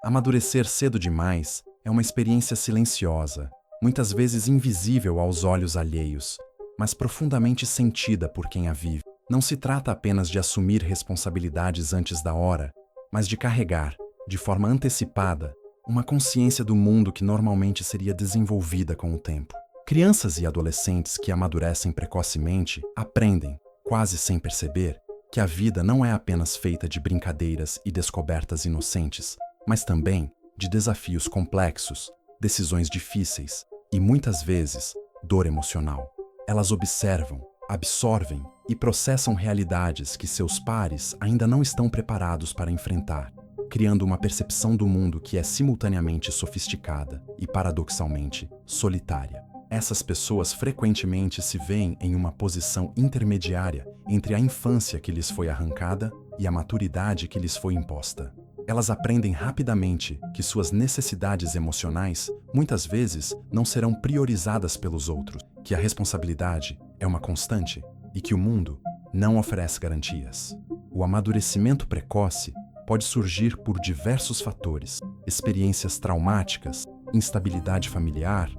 Amadurecer cedo demais é uma experiência silenciosa, muitas vezes invisível aos olhos alheios, mas profundamente sentida por quem a vive. Não se trata apenas de assumir responsabilidades antes da hora, mas de carregar, de forma antecipada, uma consciência do mundo que normalmente seria desenvolvida com o tempo. Crianças e adolescentes que amadurecem precocemente aprendem, quase sem perceber, que a vida não é apenas feita de brincadeiras e descobertas inocentes, mas também de desafios complexos, decisões difíceis e, muitas vezes, dor emocional. Elas observam, absorvem e processam realidades que seus pares ainda não estão preparados para enfrentar, criando uma percepção do mundo que é simultaneamente sofisticada e, paradoxalmente, solitária. Essas pessoas frequentemente se veem em uma posição intermediária entre a infância que lhes foi arrancada e a maturidade que lhes foi imposta. Elas aprendem rapidamente que suas necessidades emocionais muitas vezes não serão priorizadas pelos outros, que a responsabilidade é uma constante e que o mundo não oferece garantias. O amadurecimento precoce pode surgir por diversos fatores: experiências traumáticas, instabilidade familiar,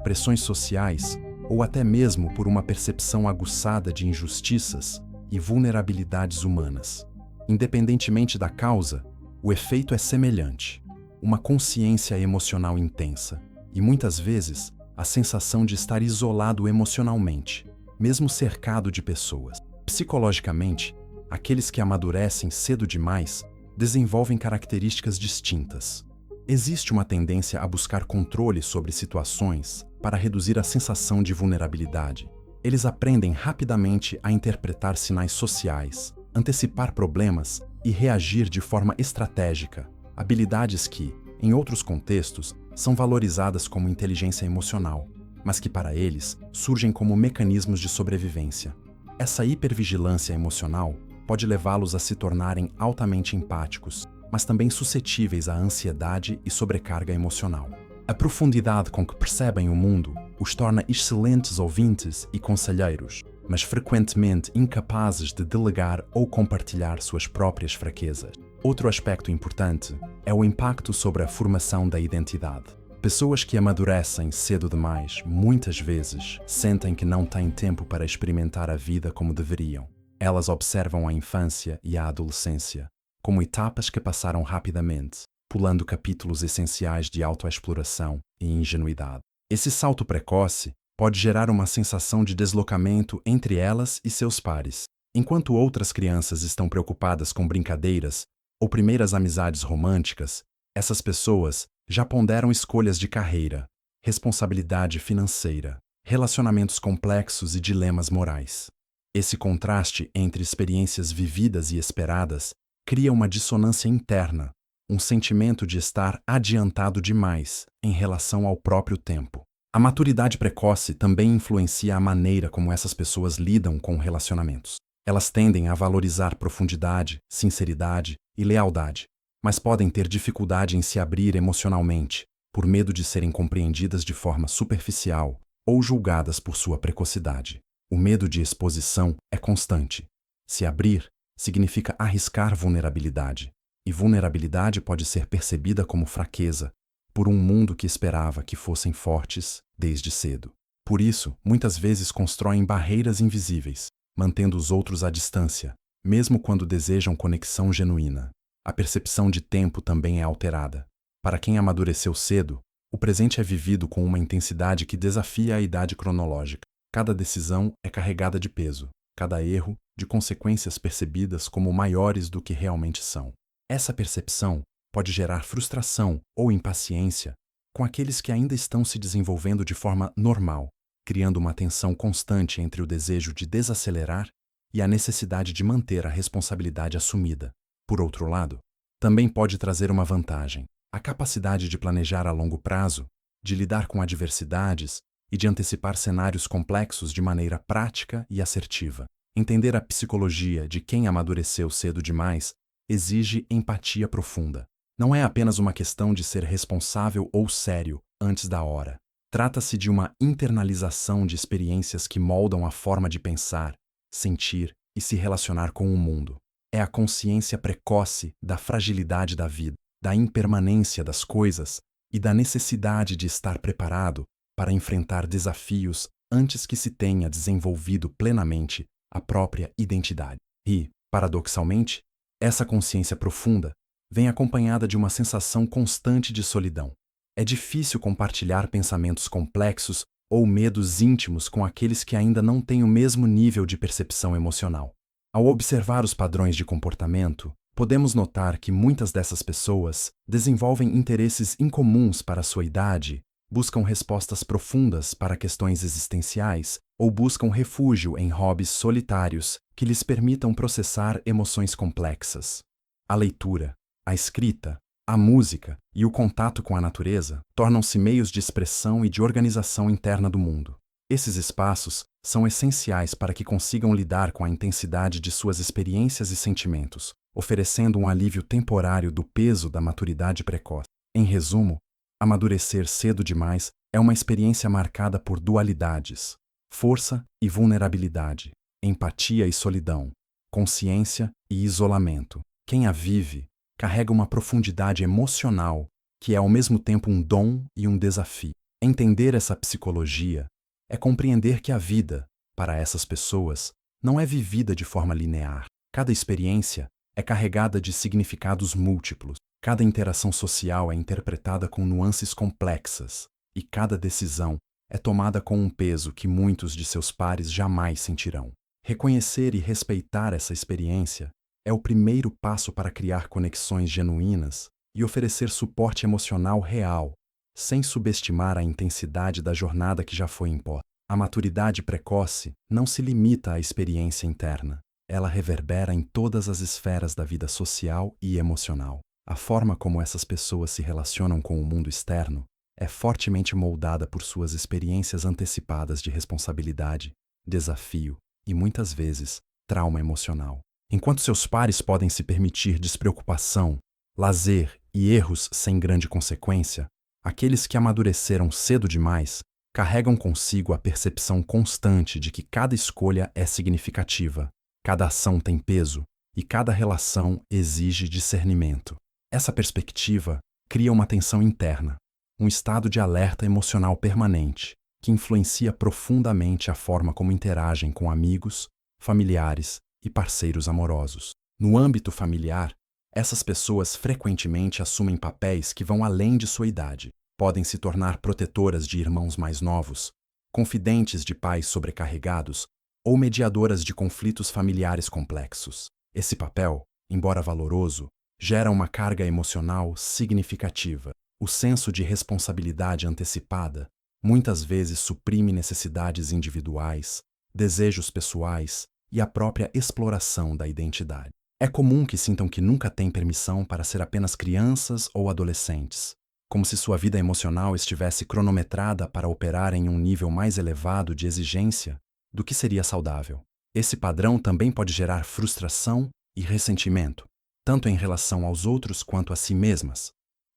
pressões sociais ou até mesmo por uma percepção aguçada de injustiças e vulnerabilidades humanas. Independentemente da causa, o efeito é semelhante: uma consciência emocional intensa e, muitas vezes, a sensação de estar isolado emocionalmente, mesmo cercado de pessoas. Psicologicamente, aqueles que amadurecem cedo demais desenvolvem características distintas. Existe uma tendência a buscar controle sobre situações para reduzir a sensação de vulnerabilidade. Eles aprendem rapidamente a interpretar sinais sociais, antecipar problemas e reagir de forma estratégica, habilidades que, em outros contextos, são valorizadas como inteligência emocional, mas que para eles surgem como mecanismos de sobrevivência. Essa hipervigilância emocional pode levá-los a se tornarem altamente empáticos, mas também suscetíveis à ansiedade e sobrecarga emocional. A profundidade com que percebem o mundo os torna excelentes ouvintes e conselheiros, mas frequentemente incapazes de delegar ou compartilhar suas próprias fraquezas. Outro aspecto importante é o impacto sobre a formação da identidade. Pessoas que amadurecem cedo demais muitas vezes sentem que não têm tempo para experimentar a vida como deveriam. Elas observam a infância e a adolescência como etapas que passaram rapidamente, pulando capítulos essenciais de autoexploração e ingenuidade. Esse salto precoce pode gerar uma sensação de deslocamento entre elas e seus pares. Enquanto outras crianças estão preocupadas com brincadeiras ou primeiras amizades românticas, essas pessoas já ponderam escolhas de carreira, responsabilidade financeira, relacionamentos complexos e dilemas morais. Esse contraste entre experiências vividas e esperadas cria uma dissonância interna, um sentimento de estar adiantado demais em relação ao próprio tempo. A maturidade precoce também influencia a maneira como essas pessoas lidam com relacionamentos. Elas tendem a valorizar profundidade, sinceridade e lealdade, mas podem ter dificuldade em se abrir emocionalmente, por medo de serem compreendidas de forma superficial ou julgadas por sua precocidade. O medo de exposição é constante. Se abrir significa arriscar vulnerabilidade, e vulnerabilidade pode ser percebida como fraqueza por um mundo que esperava que fossem fortes desde cedo. Por isso, muitas vezes constroem barreiras invisíveis, mantendo os outros à distância, mesmo quando desejam conexão genuína. A percepção de tempo também é alterada. Para quem amadureceu cedo, o presente é vivido com uma intensidade que desafia a idade cronológica. Cada decisão é carregada de peso, cada erro de consequências percebidas como maiores do que realmente são. Essa percepção pode gerar frustração ou impaciência com aqueles que ainda estão se desenvolvendo de forma normal, criando uma tensão constante entre o desejo de desacelerar e a necessidade de manter a responsabilidade assumida. Por outro lado, também pode trazer uma vantagem: a capacidade de planejar a longo prazo, de lidar com adversidades e de antecipar cenários complexos de maneira prática e assertiva. Entender a psicologia de quem amadureceu cedo demais exige empatia profunda. Não é apenas uma questão de ser responsável ou sério antes da hora. Trata-se de uma internalização de experiências que moldam a forma de pensar, sentir e se relacionar com o mundo. É a consciência precoce da fragilidade da vida, da impermanência das coisas e da necessidade de estar preparado para enfrentar desafios antes que se tenha desenvolvido plenamente a própria identidade. E, paradoxalmente, essa consciência profunda vem acompanhada de uma sensação constante de solidão. É difícil compartilhar pensamentos complexos ou medos íntimos com aqueles que ainda não têm o mesmo nível de percepção emocional. Ao observar os padrões de comportamento, podemos notar que muitas dessas pessoas desenvolvem interesses incomuns para a sua idade, buscam respostas profundas para questões existenciais ou buscam refúgio em hobbies solitários que lhes permitam processar emoções complexas. A leitura, a escrita, a música e o contato com a natureza tornam-se meios de expressão e de organização interna do mundo. Esses espaços são essenciais para que consigam lidar com a intensidade de suas experiências e sentimentos, oferecendo um alívio temporário do peso da maturidade precoce. Em resumo, amadurecer cedo demais é uma experiência marcada por dualidades: força e vulnerabilidade, empatia e solidão, consciência e isolamento. Quem a vive carrega uma profundidade emocional que é ao mesmo tempo um dom e um desafio. Entender essa psicologia é compreender que a vida, para essas pessoas, não é vivida de forma linear. Cada experiência é carregada de significados múltiplos, cada interação social é interpretada com nuances complexas, e cada decisão é tomada com um peso que muitos de seus pares jamais sentirão. Reconhecer e respeitar essa experiência é o primeiro passo para criar conexões genuínas e oferecer suporte emocional real, sem subestimar a intensidade da jornada que já foi imposta. A maturidade precoce não se limita à experiência interna. Ela reverbera em todas as esferas da vida social e emocional. A forma como essas pessoas se relacionam com o mundo externo é fortemente moldada por suas experiências antecipadas de responsabilidade, desafio e, muitas vezes, trauma emocional. Enquanto seus pares podem se permitir despreocupação, lazer e erros sem grande consequência, aqueles que amadureceram cedo demais carregam consigo a percepção constante de que cada escolha é significativa, cada ação tem peso e cada relação exige discernimento. Essa perspectiva cria uma tensão interna, um estado de alerta emocional permanente, que influencia profundamente a forma como interagem com amigos, familiares e parceiros amorosos. No âmbito familiar, essas pessoas frequentemente assumem papéis que vão além de sua idade. Podem se tornar protetoras de irmãos mais novos, confidentes de pais sobrecarregados ou mediadoras de conflitos familiares complexos. Esse papel, embora valoroso, gera uma carga emocional significativa. O senso de responsabilidade antecipada muitas vezes suprime necessidades individuais, desejos pessoais e a própria exploração da identidade. É comum que sintam que nunca têm permissão para ser apenas crianças ou adolescentes, como se sua vida emocional estivesse cronometrada para operar em um nível mais elevado de exigência do que seria saudável. Esse padrão também pode gerar frustração e ressentimento, tanto em relação aos outros quanto a si mesmas,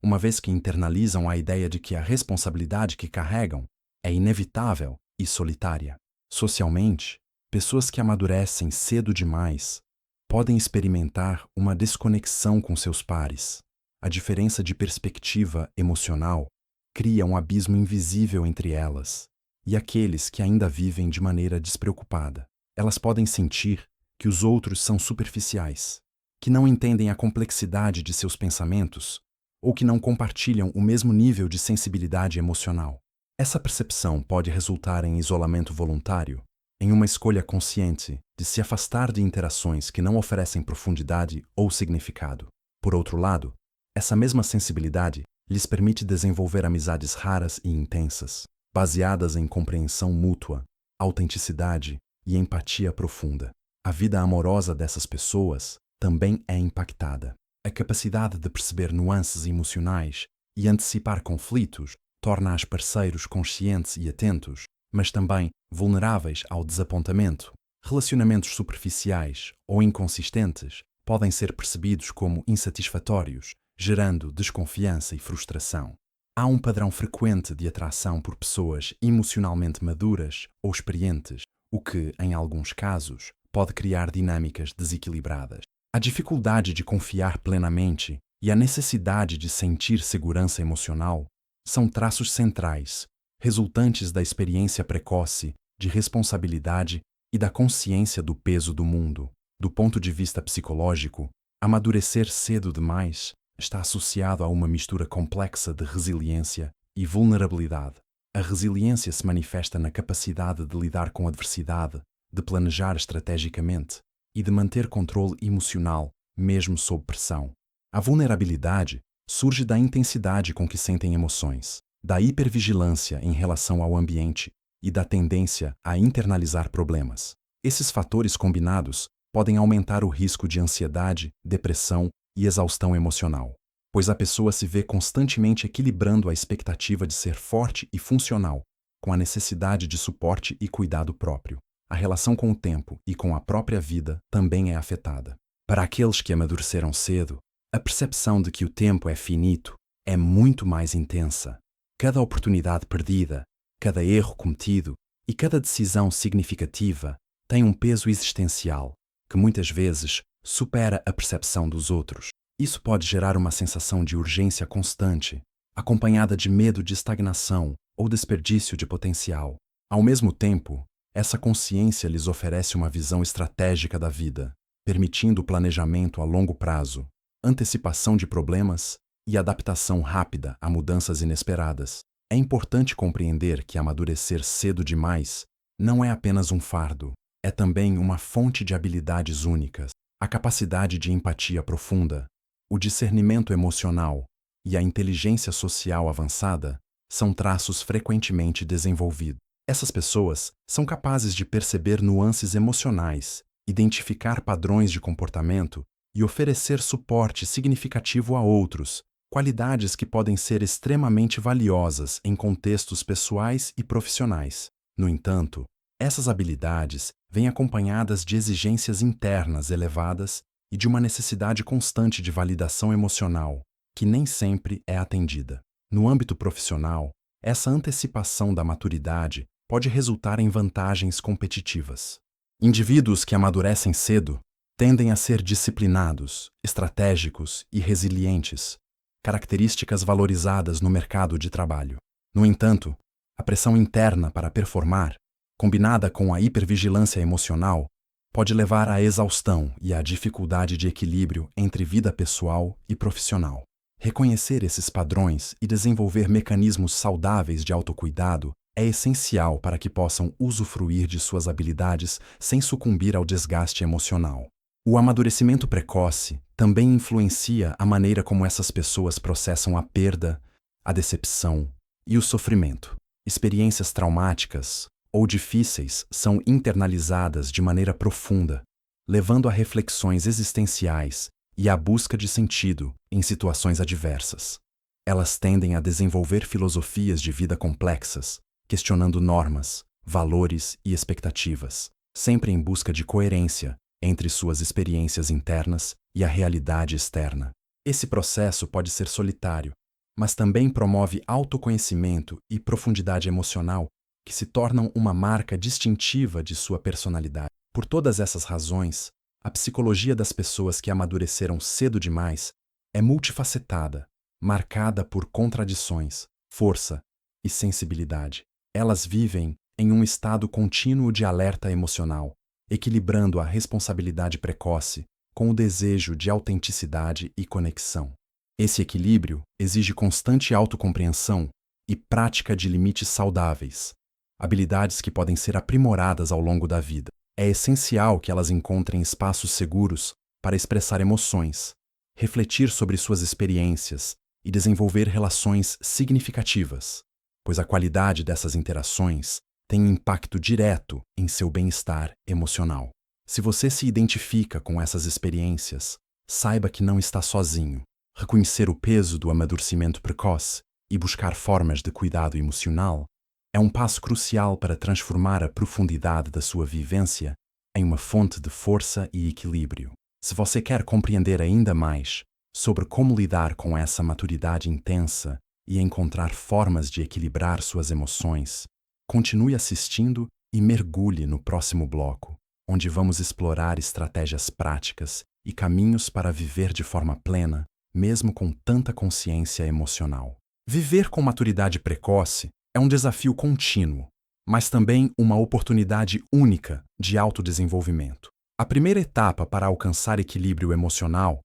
uma vez que internalizam a ideia de que a responsabilidade que carregam é inevitável e solitária. Socialmente, pessoas que amadurecem cedo demais podem experimentar uma desconexão com seus pares. A diferença de perspectiva emocional cria um abismo invisível entre elas e aqueles que ainda vivem de maneira despreocupada. Elas podem sentir que os outros são superficiais, que não entendem a complexidade de seus pensamentos ou que não compartilham o mesmo nível de sensibilidade emocional. Essa percepção pode resultar em isolamento voluntário, em uma escolha consciente de se afastar de interações que não oferecem profundidade ou significado. Por outro lado, essa mesma sensibilidade lhes permite desenvolver amizades raras e intensas, baseadas em compreensão mútua, autenticidade e empatia profunda. A vida amorosa dessas pessoas também é impactada. A capacidade de perceber nuances emocionais e antecipar conflitos torna-as parceiros conscientes e atentos, mas também vulneráveis ao desapontamento. Relacionamentos superficiais ou inconsistentes podem ser percebidos como insatisfatórios, gerando desconfiança e frustração. Há um padrão frequente de atração por pessoas emocionalmente maduras ou experientes, o que, em alguns casos, pode criar dinâmicas desequilibradas. A dificuldade de confiar plenamente e a necessidade de sentir segurança emocional são traços centrais, resultantes da experiência precoce, de responsabilidade e da consciência do peso do mundo. Do ponto de vista psicológico, amadurecer cedo demais está associado a uma mistura complexa de resiliência e vulnerabilidade. A resiliência se manifesta na capacidade de lidar com adversidade, de planejar estrategicamente e de manter controle emocional, mesmo sob pressão. A vulnerabilidade surge da intensidade com que sentem emoções, da hipervigilância em relação ao ambiente e da tendência a internalizar problemas. Esses fatores combinados podem aumentar o risco de ansiedade, depressão e exaustão emocional, pois a pessoa se vê constantemente equilibrando a expectativa de ser forte e funcional com a necessidade de suporte e cuidado próprio. A relação com o tempo e com a própria vida também é afetada. Para aqueles que amadureceram cedo, a percepção de que o tempo é finito é muito mais intensa. Cada oportunidade perdida, cada erro cometido e cada decisão significativa tem um peso existencial que muitas vezes supera a percepção dos outros. Isso pode gerar uma sensação de urgência constante, acompanhada de medo de estagnação ou desperdício de potencial. Ao mesmo tempo, essa consciência lhes oferece uma visão estratégica da vida, permitindo planejamento a longo prazo, antecipação de problemas e adaptação rápida a mudanças inesperadas. É importante compreender que amadurecer cedo demais não é apenas um fardo, é também uma fonte de habilidades únicas. A capacidade de empatia profunda, o discernimento emocional e a inteligência social avançada são traços frequentemente desenvolvidos. Essas pessoas são capazes de perceber nuances emocionais, identificar padrões de comportamento e oferecer suporte significativo a outros, qualidades que podem ser extremamente valiosas em contextos pessoais e profissionais. No entanto, essas habilidades vêm acompanhadas de exigências internas elevadas e de uma necessidade constante de validação emocional, que nem sempre é atendida. No âmbito profissional, essa antecipação da maturidade pode resultar em vantagens competitivas. Indivíduos que amadurecem cedo tendem a ser disciplinados, estratégicos e resilientes, características valorizadas no mercado de trabalho. No entanto, a pressão interna para performar, combinada com a hipervigilância emocional, pode levar à exaustão e à dificuldade de equilíbrio entre vida pessoal e profissional. Reconhecer esses padrões e desenvolver mecanismos saudáveis de autocuidado é essencial para que possam usufruir de suas habilidades sem sucumbir ao desgaste emocional. O amadurecimento precoce também influencia a maneira como essas pessoas processam a perda, a decepção e o sofrimento. Experiências traumáticas ou difíceis são internalizadas de maneira profunda, levando a reflexões existenciais e à busca de sentido em situações adversas. Elas tendem a desenvolver filosofias de vida complexas, questionando normas, valores e expectativas, sempre em busca de coerência entre suas experiências internas e a realidade externa. Esse processo pode ser solitário, mas também promove autoconhecimento e profundidade emocional que se tornam uma marca distintiva de sua personalidade. Por todas essas razões, a psicologia das pessoas que amadureceram cedo demais é multifacetada, marcada por contradições, força e sensibilidade. Elas vivem em um estado contínuo de alerta emocional, equilibrando a responsabilidade precoce com o desejo de autenticidade e conexão. Esse equilíbrio exige constante autocompreensão e prática de limites saudáveis, habilidades que podem ser aprimoradas ao longo da vida. É essencial que elas encontrem espaços seguros para expressar emoções, refletir sobre suas experiências e desenvolver relações significativas, pois a qualidade dessas interações tem impacto direto em seu bem-estar emocional. Se você se identifica com essas experiências, saiba que não está sozinho. Reconhecer o peso do amadurecimento precoce e buscar formas de cuidado emocional é um passo crucial para transformar a profundidade da sua vivência em uma fonte de força e equilíbrio. Se você quer compreender ainda mais sobre como lidar com essa maturidade intensa e encontrar formas de equilibrar suas emoções, continue assistindo e mergulhe no próximo bloco, onde vamos explorar estratégias práticas e caminhos para viver de forma plena mesmo com tanta consciência emocional. Viver com maturidade precoce é um desafio contínuo, mas também uma oportunidade única de autodesenvolvimento. A primeira etapa para alcançar equilíbrio emocional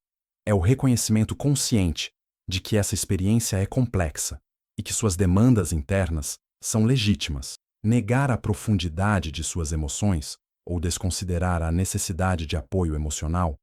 é o reconhecimento consciente de que essa experiência é complexa e que suas demandas internas são legítimas. Negar a profundidade de suas emoções ou desconsiderar a necessidade de apoio emocional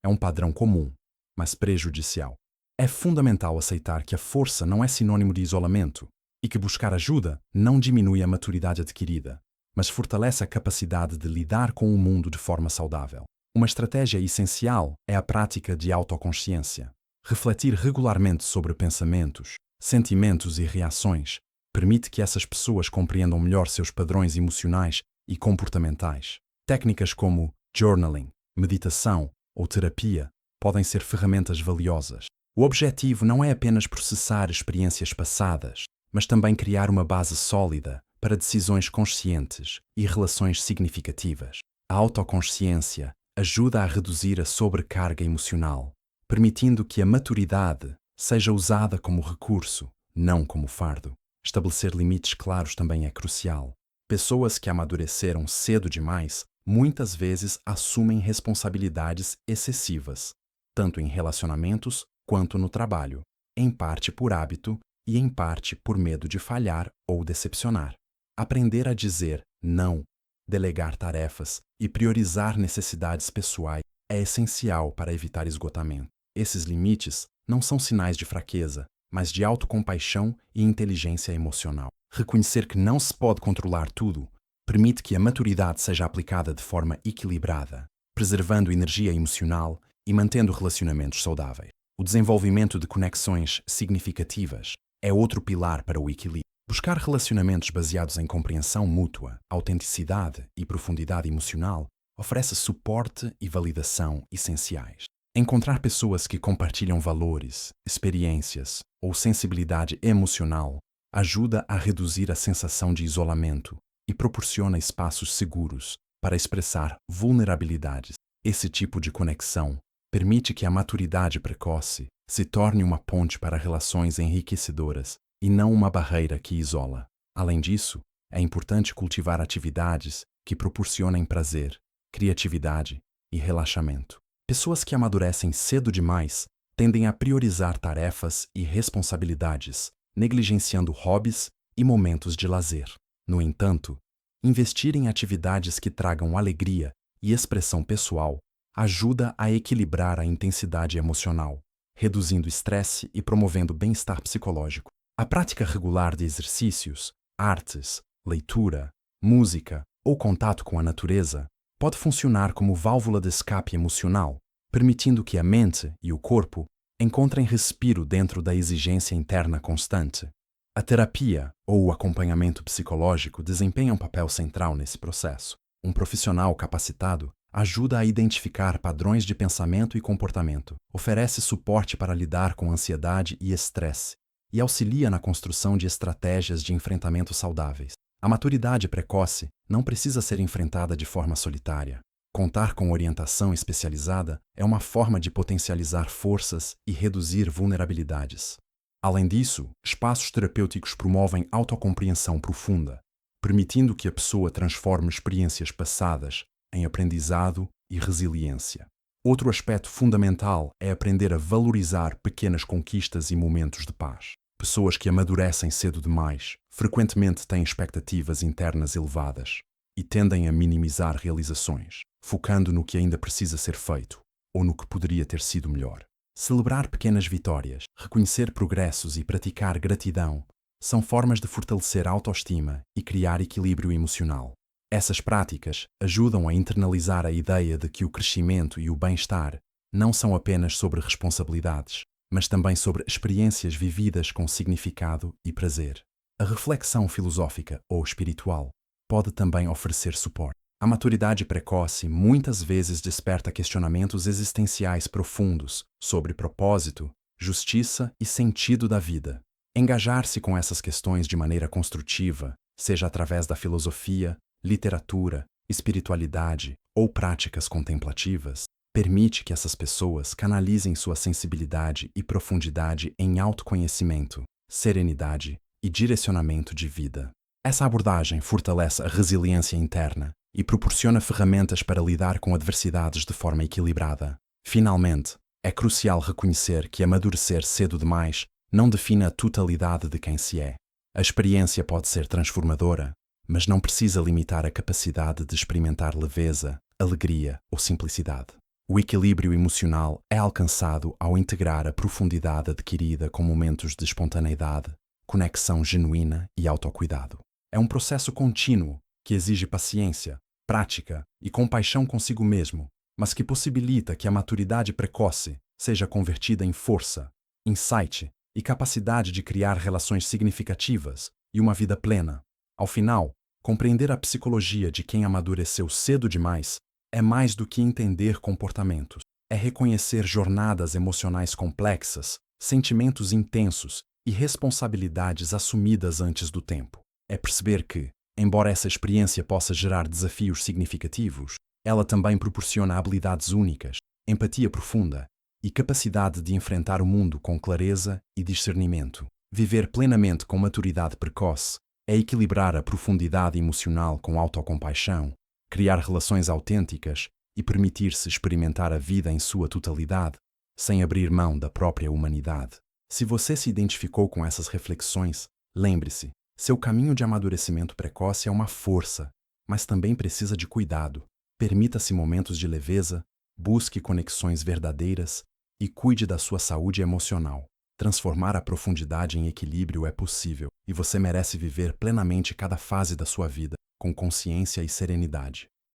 é um padrão comum, mas prejudicial. É fundamental aceitar que a força não é sinônimo de isolamento e que buscar ajuda não diminui a maturidade adquirida, mas fortalece a capacidade de lidar com o mundo de forma saudável. Uma estratégia essencial é a prática de autoconsciência. Refletir regularmente sobre pensamentos, sentimentos e reações permite que essas pessoas compreendam melhor seus padrões emocionais e comportamentais. Técnicas como journaling, meditação ou terapia podem ser ferramentas valiosas. O objetivo não é apenas processar experiências passadas, mas também criar uma base sólida para decisões conscientes e relações significativas. A autoconsciência ajuda a reduzir a sobrecarga emocional, permitindo que a maturidade seja usada como recurso, não como fardo. Estabelecer limites claros também é crucial. Pessoas que amadureceram cedo demais muitas vezes assumem responsabilidades excessivas, tanto em relacionamentos quanto no trabalho, em parte por hábito e em parte por medo de falhar ou decepcionar. Aprender a dizer não, delegar tarefas e priorizar necessidades pessoais é essencial para evitar esgotamento. Esses limites não são sinais de fraqueza, mas de autocompaixão e inteligência emocional. Reconhecer que não se pode controlar tudo permite que a maturidade seja aplicada de forma equilibrada, preservando energia emocional e mantendo relacionamentos saudáveis. O desenvolvimento de conexões significativas é outro pilar para o equilíbrio. Buscar relacionamentos baseados em compreensão mútua, autenticidade e profundidade emocional oferece suporte e validação essenciais. Encontrar pessoas que compartilham valores, experiências ou sensibilidade emocional ajuda a reduzir a sensação de isolamento e proporciona espaços seguros para expressar vulnerabilidades. Esse tipo de conexão permite que a maturidade precoce se torne uma ponte para relações enriquecedoras e não uma barreira que isola. Além disso, é importante cultivar atividades que proporcionem prazer, criatividade e relaxamento. Pessoas que amadurecem cedo demais tendem a priorizar tarefas e responsabilidades, negligenciando hobbies e momentos de lazer. No entanto, investir em atividades que tragam alegria e expressão pessoal ajuda a equilibrar a intensidade emocional, reduzindo estresse e promovendo bem-estar psicológico. A prática regular de exercícios, artes, leitura, música ou contato com a natureza pode funcionar como válvula de escape emocional, permitindo que a mente e o corpo encontrem respiro dentro da exigência interna constante. A terapia ou o acompanhamento psicológico desempenha um papel central nesse processo. Um profissional capacitado ajuda a identificar padrões de pensamento e comportamento, oferece suporte para lidar com ansiedade e estresse e auxilia na construção de estratégias de enfrentamento saudáveis. A maturidade precoce não precisa ser enfrentada de forma solitária. Contar com orientação especializada é uma forma de potencializar forças e reduzir vulnerabilidades. Além disso, espaços terapêuticos promovem autocompreensão profunda, permitindo que a pessoa transforme experiências passadas em aprendizado e resiliência. Outro aspecto fundamental é aprender a valorizar pequenas conquistas e momentos de paz. Pessoas que amadurecem cedo demais frequentemente têm expectativas internas elevadas e tendem a minimizar realizações, focando no que ainda precisa ser feito ou no que poderia ter sido melhor. Celebrar pequenas vitórias, reconhecer progressos e praticar gratidão são formas de fortalecer a autoestima e criar equilíbrio emocional. Essas práticas ajudam a internalizar a ideia de que o crescimento e o bem-estar não são apenas sobre responsabilidades, mas também sobre experiências vividas com significado e prazer. A reflexão filosófica ou espiritual pode também oferecer suporte. A maturidade precoce muitas vezes desperta questionamentos existenciais profundos sobre propósito, justiça e sentido da vida. Engajar-se com essas questões de maneira construtiva, seja através da filosofia, literatura, espiritualidade ou práticas contemplativas, Permite que essas pessoas canalizem sua sensibilidade e profundidade em autoconhecimento, serenidade e direcionamento de vida. Essa abordagem fortalece a resiliência interna e proporciona ferramentas para lidar com adversidades de forma equilibrada. Finalmente, é crucial reconhecer que amadurecer cedo demais não define a totalidade de quem se é. A experiência pode ser transformadora, mas não precisa limitar a capacidade de experimentar leveza, alegria ou simplicidade. O equilíbrio emocional é alcançado ao integrar a profundidade adquirida com momentos de espontaneidade, conexão genuína e autocuidado. É um processo contínuo que exige paciência, prática e compaixão consigo mesmo, mas que possibilita que a maturidade precoce seja convertida em força, insight e capacidade de criar relações significativas e uma vida plena. Ao final, compreender a psicologia de quem amadureceu cedo demais é mais do que entender comportamentos. É reconhecer jornadas emocionais complexas, sentimentos intensos e responsabilidades assumidas antes do tempo. É perceber que, embora essa experiência possa gerar desafios significativos, ela também proporciona habilidades únicas, empatia profunda e capacidade de enfrentar o mundo com clareza e discernimento. Viver plenamente com maturidade precoce é equilibrar a profundidade emocional com autocompaixão, criar relações autênticas e permitir-se experimentar a vida em sua totalidade, sem abrir mão da própria humanidade. Se você se identificou com essas reflexões, lembre-se, seu caminho de amadurecimento precoce é uma força, mas também precisa de cuidado. Permita-se momentos de leveza, busque conexões verdadeiras e cuide da sua saúde emocional. Transformar a profundidade em equilíbrio é possível, e você merece viver plenamente cada fase da sua vida, com consciência e serenidade.